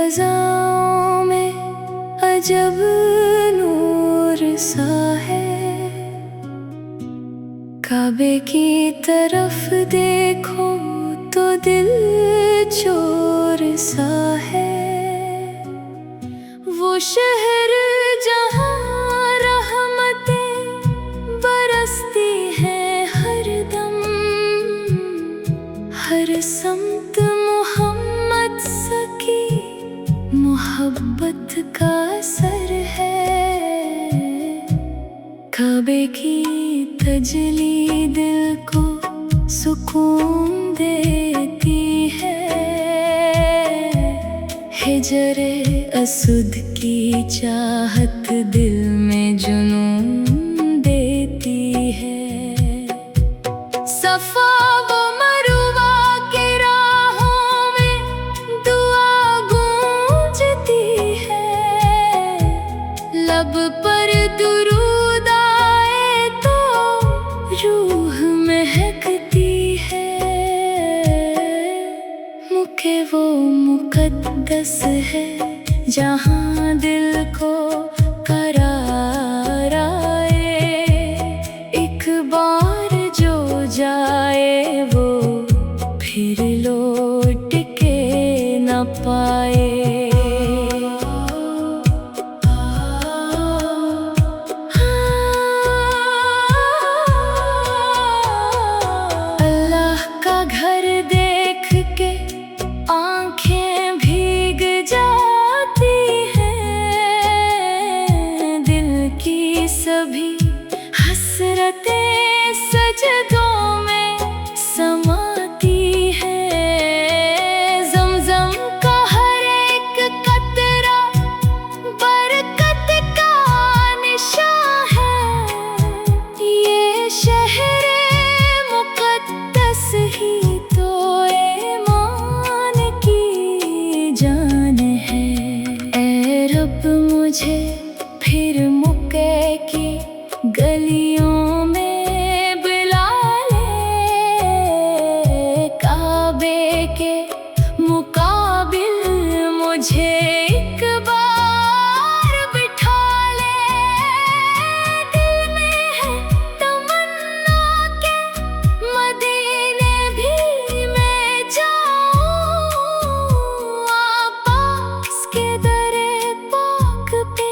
फ़ज़ाओं में अजब नूर सा है। काबे की तरफ देखो तो दिल चोर सा है। वो शहर जहाँ रहमतें बरसती हैं हर दम, हर समत मोहम्मद सकी मोहब्बत का असर है। काबे की तजली दिल को सुकून देती है। हिजरे असुद की चाहत दिल में जुनून देती है। सफा व मरुवा के राहों में दुआ गूंजती है। लब पर दुरूद आए तो रूह महकती है। मुके वो मुकद्दस है जहाँ दिल को करार आए। एक बार जो जाए वो फिर लौट के न पाए। अल्लाह का घर देख के आँखें भीग जाती हैं। दिल की सभी हसरतें सजदों में समाती हैं। ज़मज़म का हर एक कतरा बरकत का निशान है। ये शहरे मुक़द्दस ही तो ईमान की जान है। ऐ रब मुझे फिर मुके की गलियों में बुला ले। काबे के मुकाबिल मुझे एक बार बिठा ले। दिल में है तमन्ना के मदीने भी मैं जाऊं। आपास के दरे पाक पे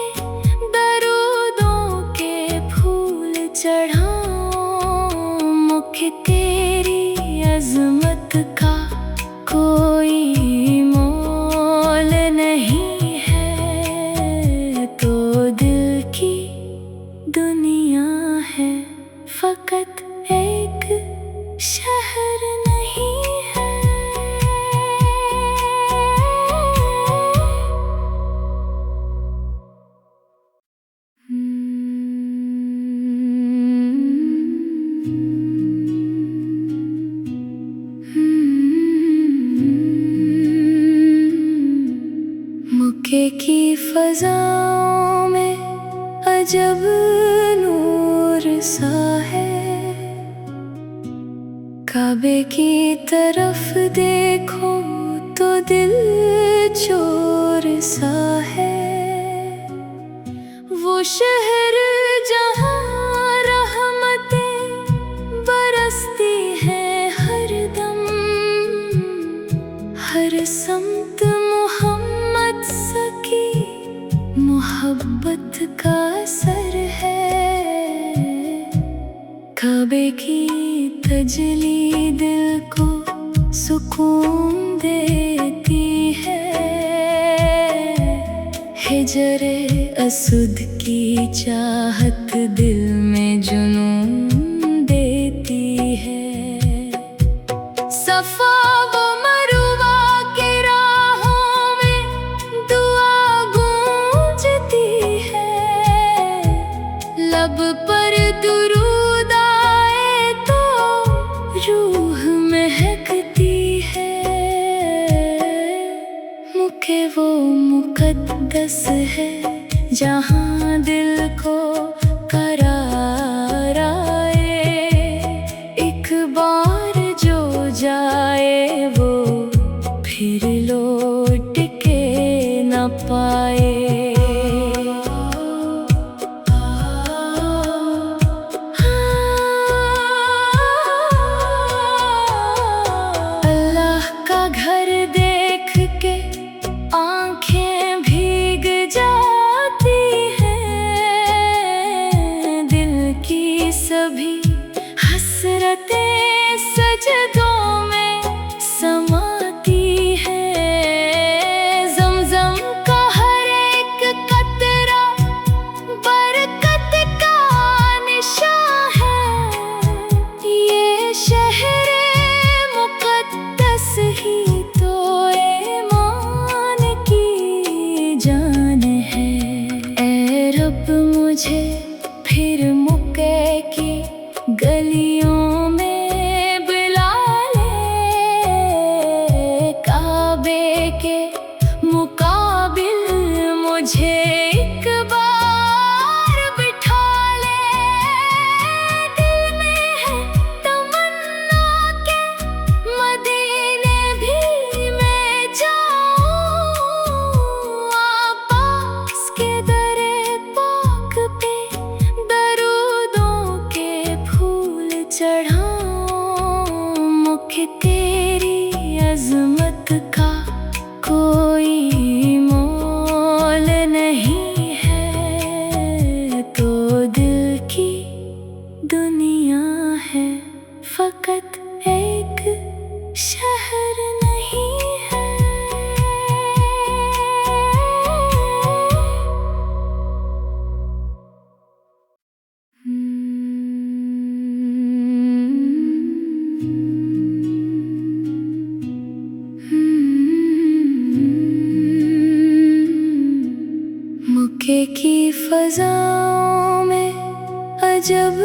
दरूदों के फूल चढ़ाऊं। मुख तेरी अज़मत का कोई मोल नहीं है। तो दिल की दुनिया है फ़कत एक शहर नहीं है। मुके की फ़ज़ाओं में अजब नूर सा है। काबे की तरफ देखो तो दिल चोर सा है। वो शहर जहाँ रहमतें बरसती हैं हर दम, हर समत मोहम्मद सकी मोहब्बत का असर है। काबे की तजली दिल को सुकून देती है। हिजरे असुद की चाहत दिल में जुनून देती है। सफा व मरुवा के राहों में दुआ गूंजती है। लब पर दुरूद आए तो रूह महकती है। मुके वो मुकद्दस है जहाँ दिल को करार आए। एक बार जो जाए वो फिर लौट के पाए। अल्लाह का घर देख के आंखें भीग जाती हैं, दिल की सभी हसरतें सजदों में समाती हैं। ज़मज़म का हर एक कतरा बरकत का निशान है, ये शहरे मुक़द्दस ही तो ईमान की जान है। ऐ रब मुझे फिर मक्के की गलियों में बुला ले, काबे के मुकाबिल मुझे एक बार बिठा ले। दिल में है तमन्ना के मदीने भी मैं जाऊं, आपास के दरे पाक पे दरूदों के फूल चढ़ाऊं। मुख तेरी अज़मत का कोई मोल नहीं है, तो दिल की दुनिया है फ़कत एक शहर नहीं है। मक्के की फ़ज़ाओं में अजब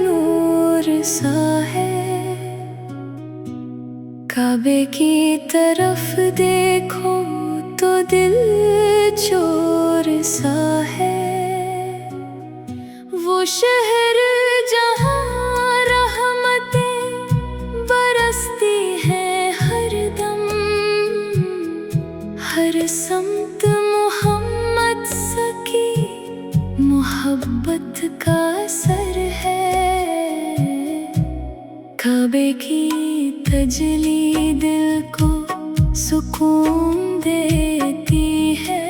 नूर सा है, काबे की तरफ देखो तो दिल चोर सा है। वो शहर जहाँ रहमतें बरसती हैं हर दम, हर समत मोहम्मद सकी मोहब्बत का असर है। काबे की तजली दिल को सुकून देती है,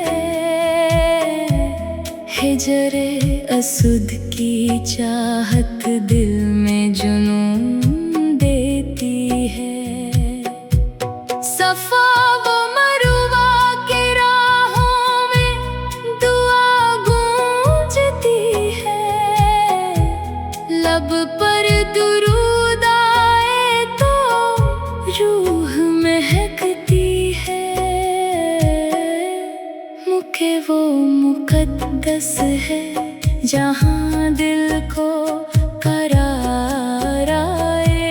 हिजरे असुद की चाहत दिल में जुनून देती है। सफा वो मरुवा के राहों में दुआ गूंजती है, लब पर दुरूद आए तो रूह महकती है। मुखे वो मुक़द्दस है जहाँ दिल को करार आए,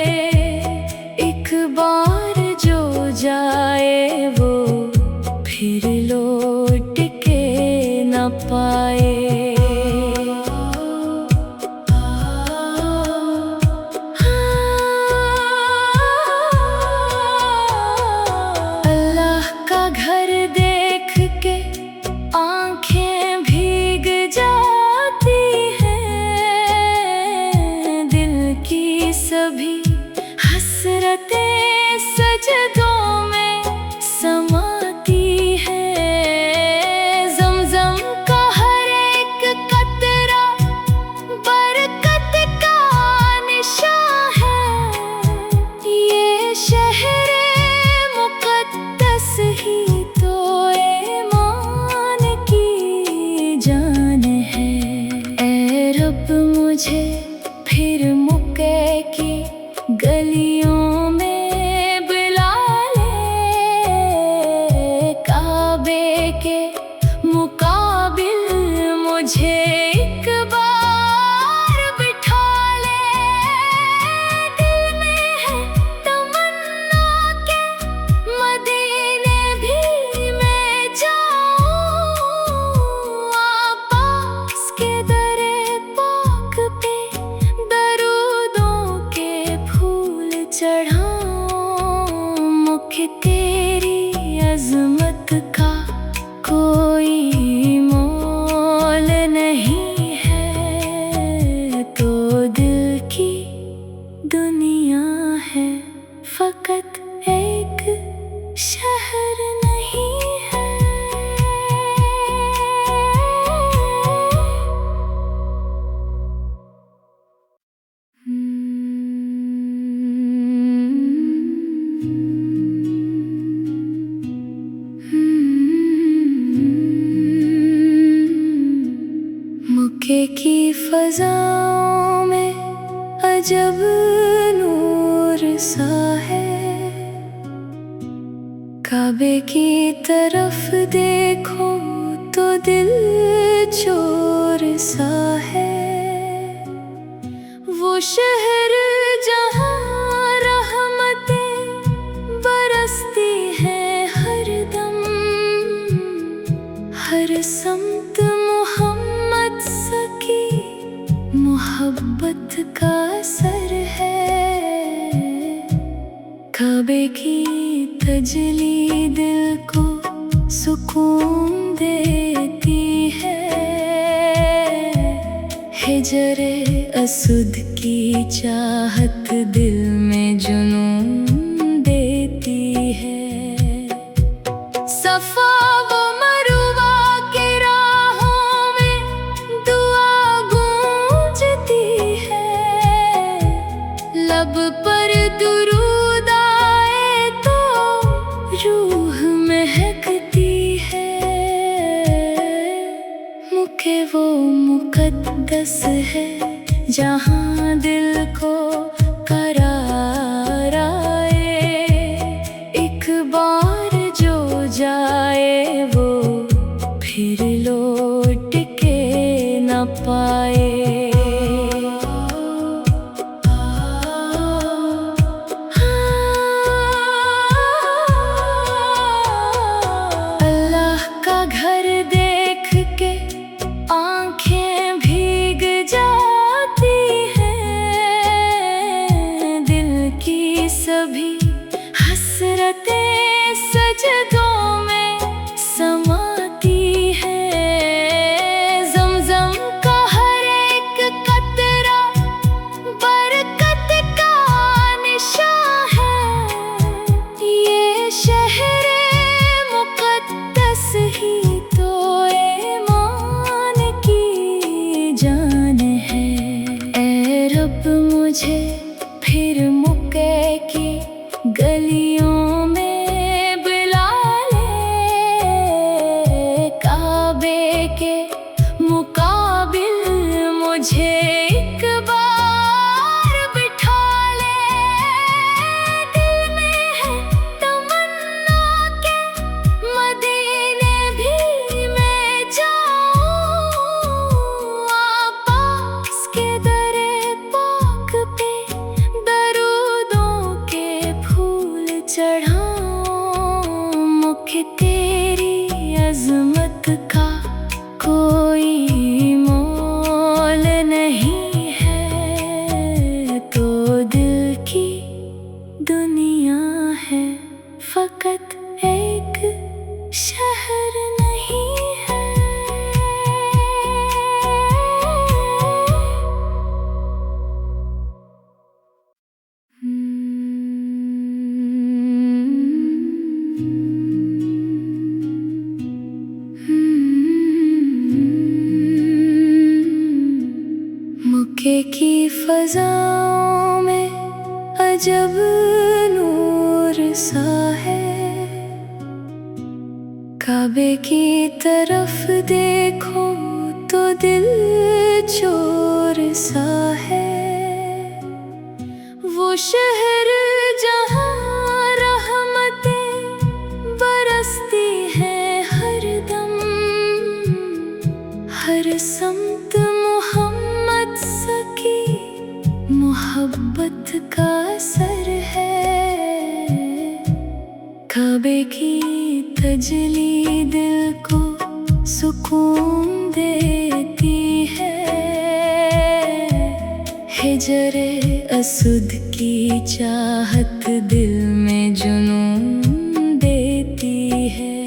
एक बार जो जाए वो फिर लौट के न पाए। अल्लाह का घर देख के आंखें भीग जाती हैं, दिल की सभी हसरतें सजदों में समाती हैं। ज़मज़म का हर एक कतरा बरकत का निशान है, ये शहरे मुक़द्दस ही तो ईमान की जान है। ऐ रब मुझे फिर मक्के की गलियों में बुला ले, काबे के मुकाबिल मुझे एक बार बिठा ले। दिल में है तमन्ना के मदीने भी मैं जाऊं, आपास के दरे पाक पे दरूदों के फूल चढ़ाऊं। मुख तेरी अज़मत का कोई मक्के की फज़ाओं में अजब नूर सा है। काबे की तरफ देखो तो दिल चोर सा है। वो शहर जहाँ रहमतें बरसती हैं हर दम, हर समत मोहम्मद सकी मोहब्बत का असर है। काबे की तजली दिल को सुकून देती है। हिजरे असुद की चाहत दिल में जुनून देती है। सफा व मरुवा के राहों में दुआ गूंजती है। लब पर दुरूद आए तो रूह महकती है। मुके वो मुकद्दस है जहाँ दिल को करार आए। एक बार जो जाए वो फिर लौट के न पाए। अल्लाह का घर देख के आंखें भीग जाती हैं। दिल की सभी हसरतें सजदों में समाती हैं। ज़मज़म का हर एक कतरा बरकत का निशान है। ये शहर मुक़द्दस ही तो ईमान की जान है। ऐ रब मुझे फिर मक्के की गलियों में बुला ले। काबे के मुकाबिल मुझे एक बार बिठा ले। दिल में है तमन्ना के मदीने भी मैं जाऊं। आपास के दरे पाक पे दरूदों के फूल चढ़ाऊं। मुख तेरी अज़मत का कोई मोल नहीं है। तो दिल की दुनिया है फ़कत एक शहर नहीं है। मक्के की फज़ाओं में अजब नूर सा है। काबे की तरफ देखो तो दिल चोर सा है। वो शहर जहाँ रहमतें बरसती हैं हर दम, हर समत मोहम्मद सकी मोहब्बत का असर है। काबे की तजली दिल को सुकून देती है। हिजरे असुद की चाहत दिल में जुनून देती है।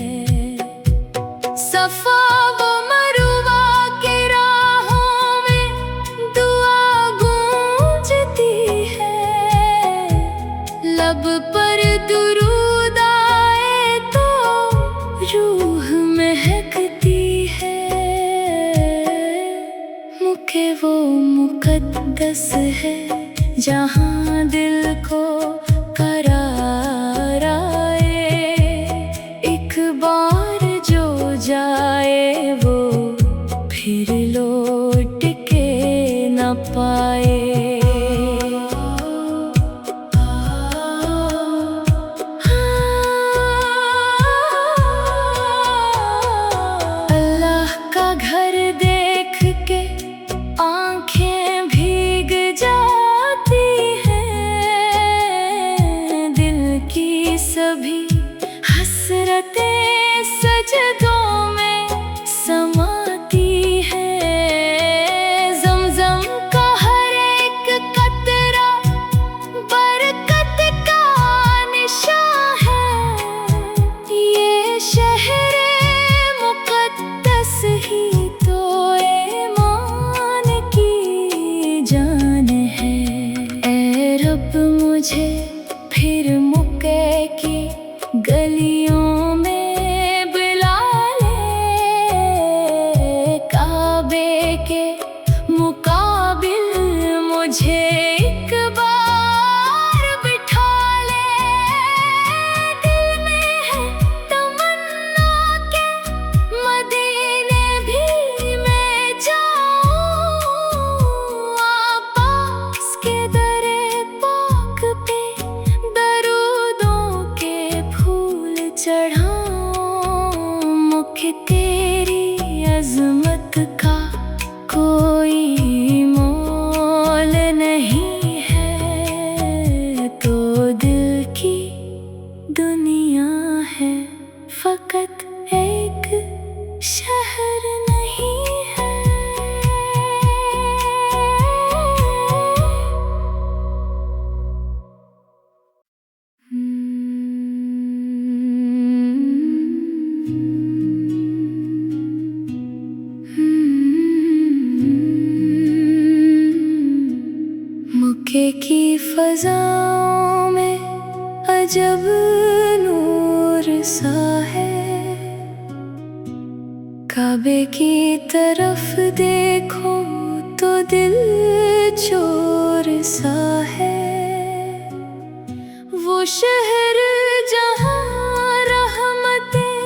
सफा व मरुवा के राहों में दुआ गूंजती है। लब पर दुरूद आए तो रूह महकती है। मुके वो मुकद्दस है जहाँ दिल को करार आए। एक बार जो जाए वो फिर लौट घर देख के आंखें भीग जाती हैं, दिल की सभी हसरतें सजदों में समाती हैं। ज़मज़म का हर एक कतरा बरकत का निशान है, ये शहरे मुक़द्दस ही तो ईमान की जान है। ऐ रब मुझे फिर मक्के की गलियों में बुला ले, काबे के मुकाबिल मुझे एक बार बिठा ले। दिल में है तमन्ना के मदीने भी मैं जाऊं, आपास के दरे पाक पे दरूदों के फूल चढ़ाऊं। मुख तेरी अज़मत का कोई मोल नहीं है, तो दिल की दुनिया है फ़कत एक शहर नहीं है। मक्के की फ़ज़ाओं में अजब नूर सा है, काबे की तरफ देखो तो दिल चोर सा है। वो शहर जहाँ रहमतें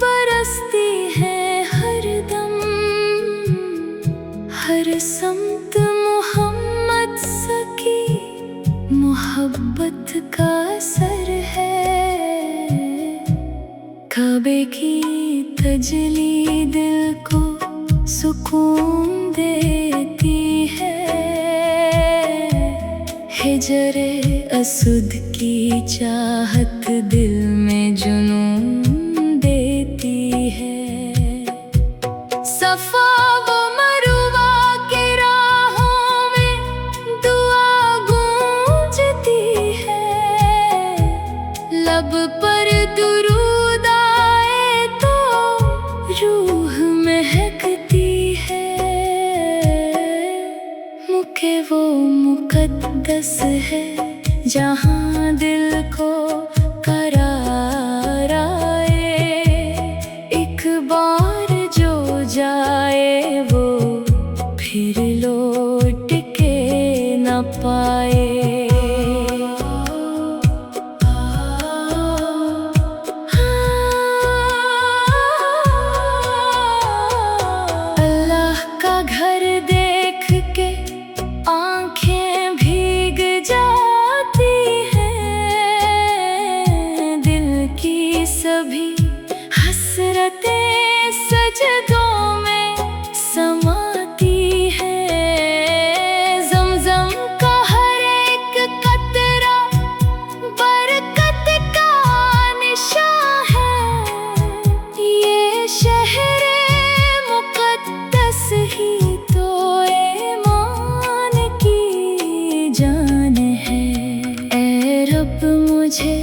बरसती हैं हर दम, हर समत मोहम्मद सकी मोहब्बत का असर है। काबे की तजली दिल को सुकून देती है, हिजरे असुद की चाहत दिल में जुनून देती है। सफा वो मरुवा के राहों में दुआ गूंजती है, लब पर दुरूद आए तो रूह महकती है। मुके वो मुक़द्दस है जहाँ दिल को करार आए, एक बार जो जाए वो फिर लौट के न पाए। अल्लाह का घर देख के आंखें भीग जाती हैं, दिल की सभी हसरतें सजदों में समाती हैं। ज़मज़म का हर एक कतरा बरकत का निशान है, ये शहरे मुक़द्दस ही तो ईमान की जान है। ऐ रब मुझे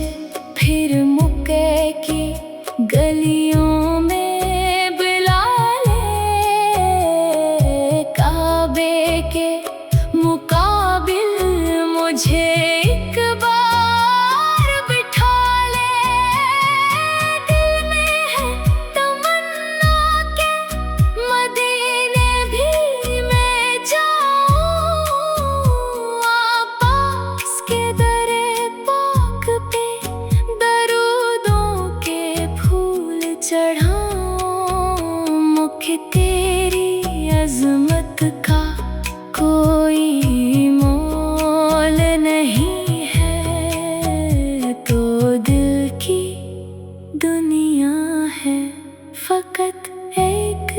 फिर मक्के की गलियों में बुला ले, काबे के मुकाबिल मुझे एक बार बिठा ले। दिल में है तमन्ना के मदीने भी मैं जाऊं, आपास के दरे पाक पे दरूदों के फूल चढ़ाऊं। मुख तेरी अज़मत का कोई मोल नहीं है, तो दिल की दुनिया है फ़कत एक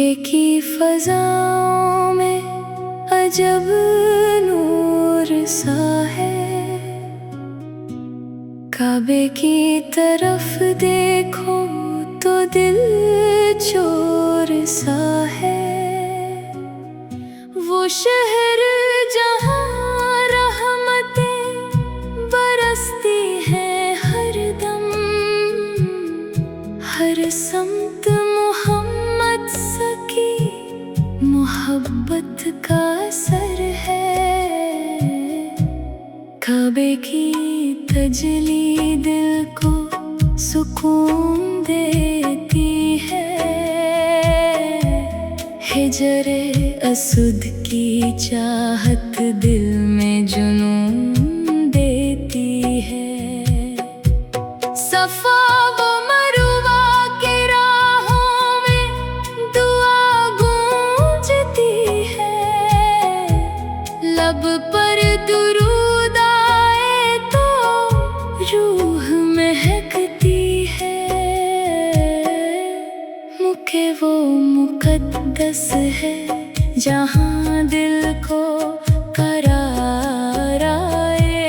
मक्के की फज़ाओं में अजब नूर सा है। काबे की तरफ देखो तो दिल चोर सा है। वो शहर जहाँ रहमतें बरसती हैं हरदम, हर समत मोहम्मद सकी मोहब्बत का असर है। काबे की तजली दिल को सुकून देती है। हिजरे असुद की चाहत दिल में जुनून देती है। सफा व मरुवा के राहों में दुआ गूंजती है। लब पर दुरूद आए तो रूह महकती है। मुके वो मुकद्दस है जहाँ दिल को करार आए।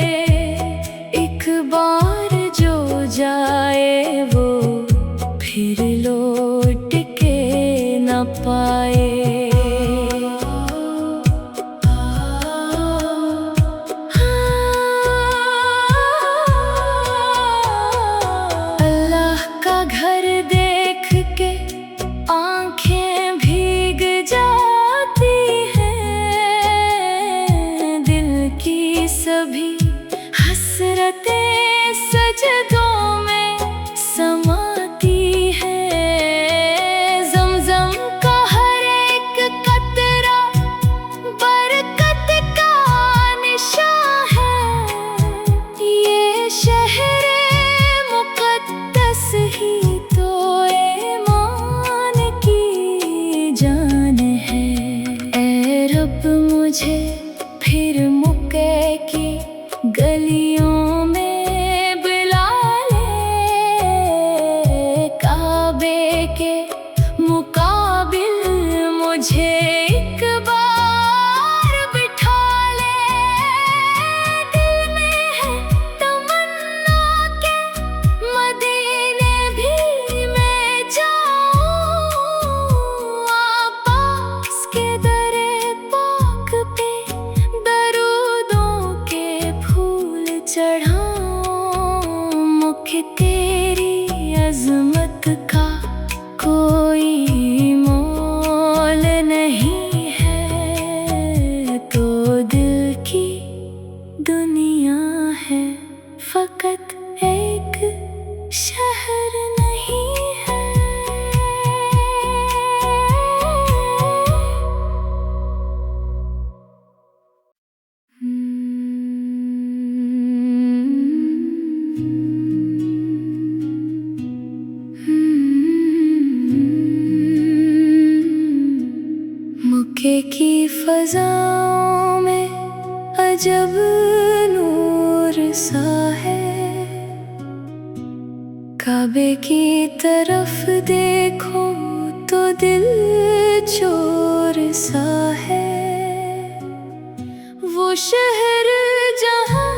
एक बार जो जाए वो फिर लौट के न पाए। अल्लाह का घर देख के आँखें भीग जाती हैं। दिल की सभी हसरतें सजदों में समाती हैं। ज़मज़म का हर एक कतरा बरकत का निशान है। ये शहर मुक़द्दस ही तो ईमान की जान है। ऐ रब मुझे फिर मक्के की गलियों में बुला ले। काबे के मुकाबिल मुझे एक बार बिठा ले। दिल में है तमन्ना के मदीने भी मैं जाऊं। आबास के दरे पाक पे दरूदों के फूल चढ़ाऊं। मुख्य तेरी अज़मत का कोई मोल नहीं है। तो दिल की दुनिया है फ़कत एक शहर नहीं है। मक्के की फज़ाओं में अजब नूर सा है। काबे की तरफ देखो तो दिल चोर सा है। वो शहर जहाँ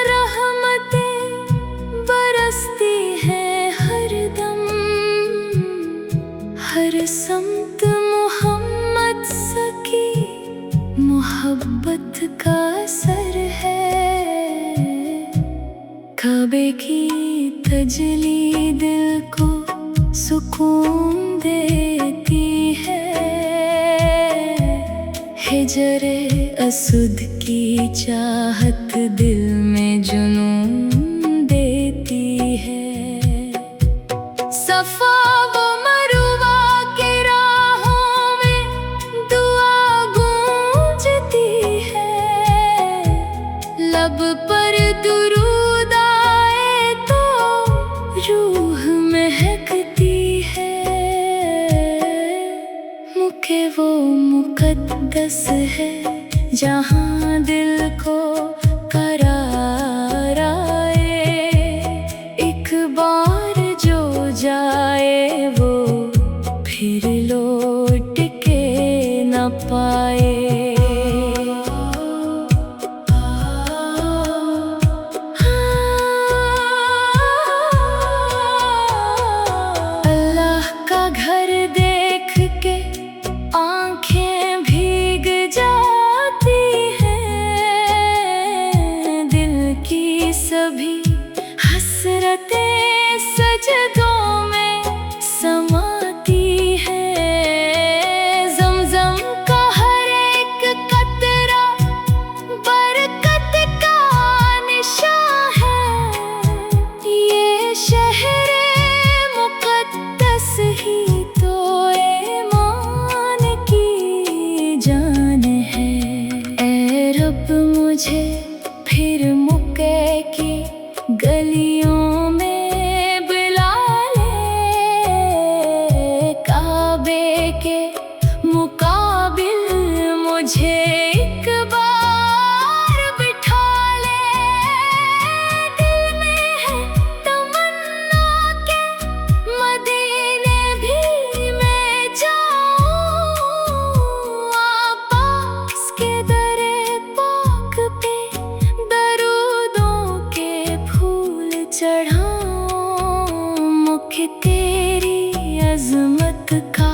रहमतें बरसती हैं हरदम, हर समत मोहम्मद सकी मोहब्बत का असर है। काबे की तजली दिल को सुकून देती है। हिजरे असुद की चाहत दिल में जुनून देती है। सफा व मरुवा के राहों में दुआ गूंजती है। लब पर दुरूद आए तो रूह महकती है। मुके वो मुकद्दस है जहाँ दिल को करार आए। एक बार जो जाए वो फिर लौट हसरतें सजदों में समाती है। ज़मज़म का हर एक कतरा बरकत का निशान है। ये शहरे मुक़द्दस ही तो ईमान की जान है। ऐ रब मुझे फिर मुक्के की गलियों में बुला ले। काबे के मुकाबिल मुझे एक बार बिठा ले। दिल में है तमन्ना के मदीने भी मैं जाऊं। आपास के दरे पाक पे दरूदों के फूल चढ़ाऊं। मुख तेरी अज़मत का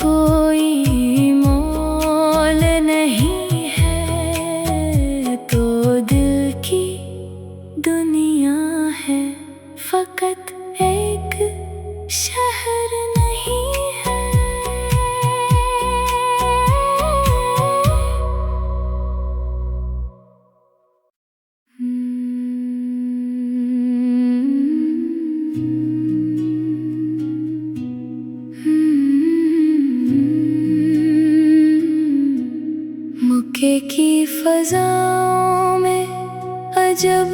कोई मोल नहीं है। तो दिल की दुनिया है, फ़कत एक शहर नहीं है। मक्के की फ़ज़ाओं में अजब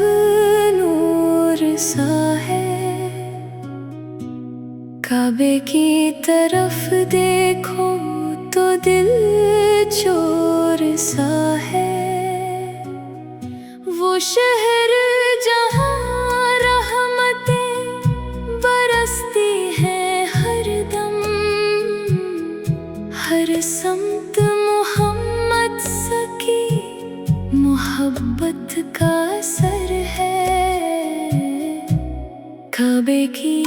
नूर सा है। काबे की तरफ देखो तो दिल चोर सा है। वो शहर जहाँ रहमतें बरसती हैं हर दम। हर समत मोहम्मद सकी मोहब्बत का असर है। काबे की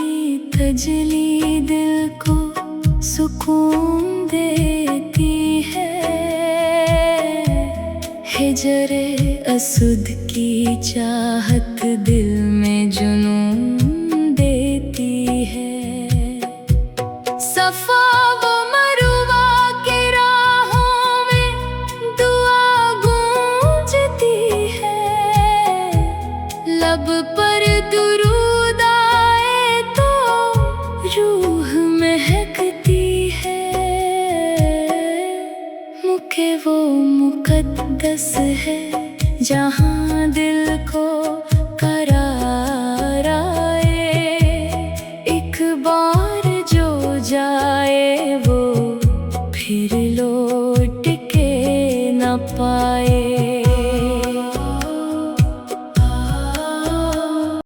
तजली दिल को सुकून देती है। हिजरे असुद की चाहत दिल में जुनून देती है। सफा व मरुवा के राहों में दुआ गूंजती है। लब पर दुरूद आए तो रूह महकती है। मुके वो मुक़द्दस है जहाँ दिल को